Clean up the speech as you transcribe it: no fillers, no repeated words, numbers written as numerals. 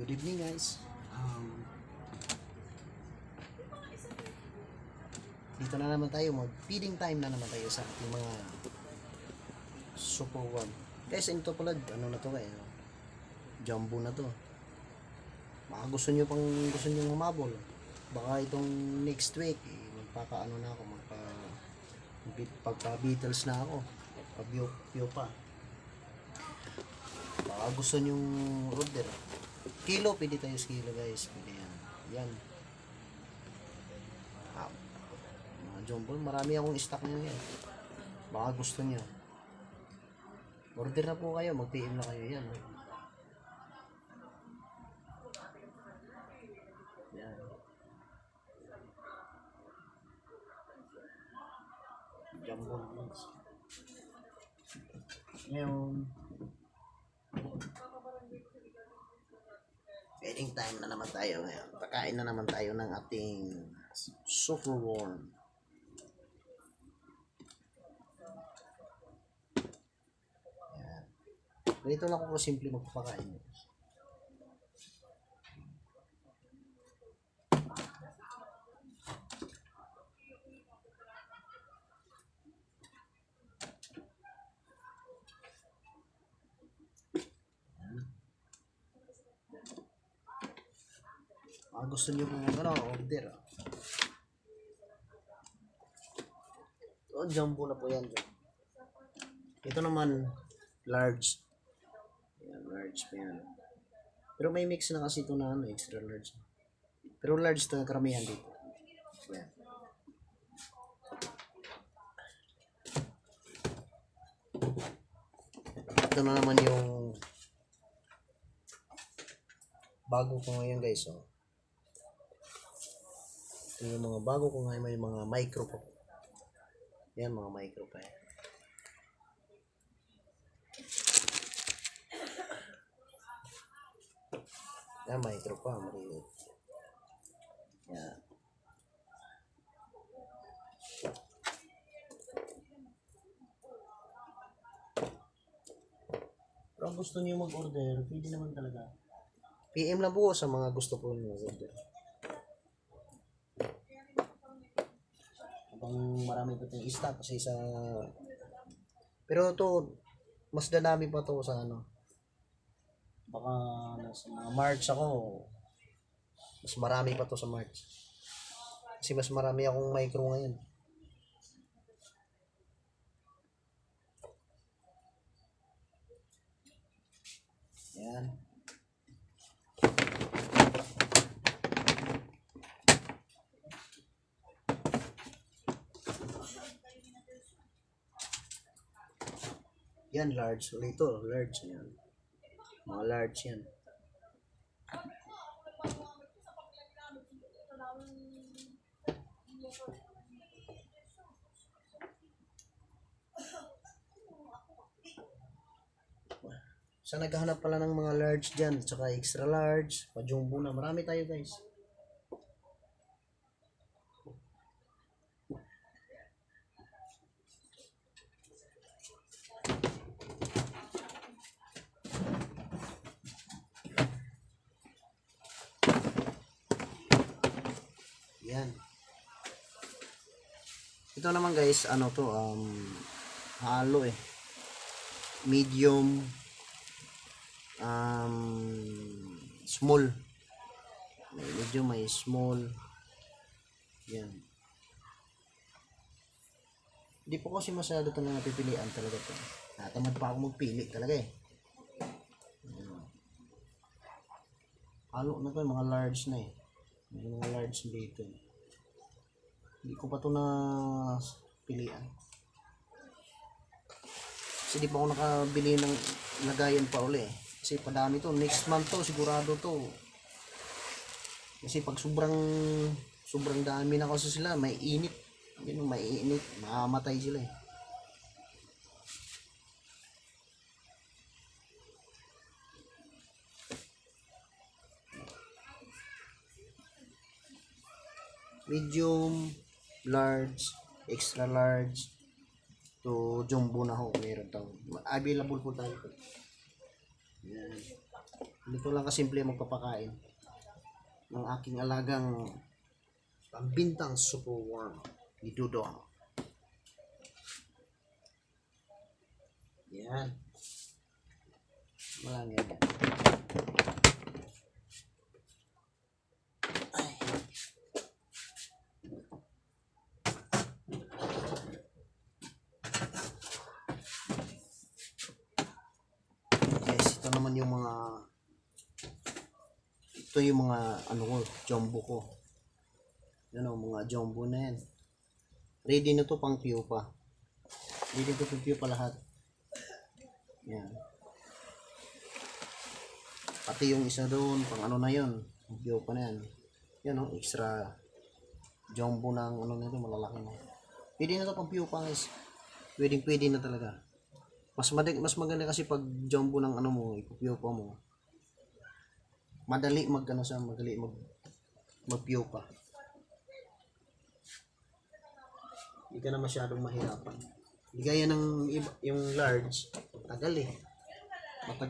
Good evening guys. Dito na naman tayo, mag-feeding time na naman tayo sa ating mga super one. Guys, ito pala, ano na to kayo? Jumbo na to. Baka gusto nyo humabol. Baka itong next week, magpapaano na ako, pagpa-Beatles na ako. Pag-view pa. Baka gusto nyo order. Kilo, pwede tayo sa kilo guys. Pwede yan. Yan. Mga jumbo, marami akong stock nyo yan. Baka gusto nyo. Order na po kayo, mag-PM na kayo yan. Yan. Jumbo guys. Ngayon, feeding time na naman tayo ngayon. Pakain na naman tayo ng ating super warm. Yan. Ganito lang ako simple magpapakain. Gusto nyo kung order. Jumbo na po yan. Ito naman, large. Yan, large pa yan. Pero may mix na kasi ito na extra large. Pero large ito na karamihan dito. Yan. Ito na naman yung bago ko ngayon guys. Ito yung mga bago ko ngayon, may mga micro po. Yan, mga micro pa yan. Yan, micro pa, maliit. Yan. Pero kung gusto niyo mag-order, pwede naman talaga. PM lang po sa mga gusto po niyo mag-order. Habang marami pa itong stock kasi sa... Pero ito, mas dadami pa to sa baka nasa mga March ako, mas marami pa to sa March. Kasi mas marami akong micro ngayon. Yan. Yan, large. Ulit ito, large. Yan. Mga large yan. Sa naghahanap pala ng mga large dyan, tsaka extra large, pa-jumbo na. Marami tayo guys. Yan. Ito naman guys, halo medium, small. May medium, may small. Yan. Hindi po kasi masyado ito na napipilian talaga ito. Natamad pa ako magpili talaga eh. Yan. Halo na ito, mga large na eh. May mga large dito. Hindi ko pa ito na pilian. Kasi di pa ako nakabili ng lagayan pa uli. Kasi padami to. Next month to, sigurado to. Kasi pag sobrang dami na kasi sila, may init. Yun, may init. Mamamatay sila eh. Medium, large, extra large, to jumbo na ho, meron daw. Available po tayo. Yan. Dito lang kasimple magpapakain ng aking alagang pambintang superworm ni Dudong. Yan. Walang ganyan. Ay. Guys, ito naman yung mga ano ko, jumbo ko. Yan o, mga jumbo na yan. Ready na to pang pupa. Ready to pang pupa lahat. Yan. Pati yung isa doon, pang ano na yun. Pang pupa na yan. Yan o, extra jumbo ng ano na ito, malalaki na. Pwede na to pang pupa guys. Pwede na talaga. Mas maganda kasi pag jumbo ng ano mo, ipupupa mo. Madali magpupa. Hindi ka na masyadong mahirapan. Hindi gaya ng yung large, tagal eh.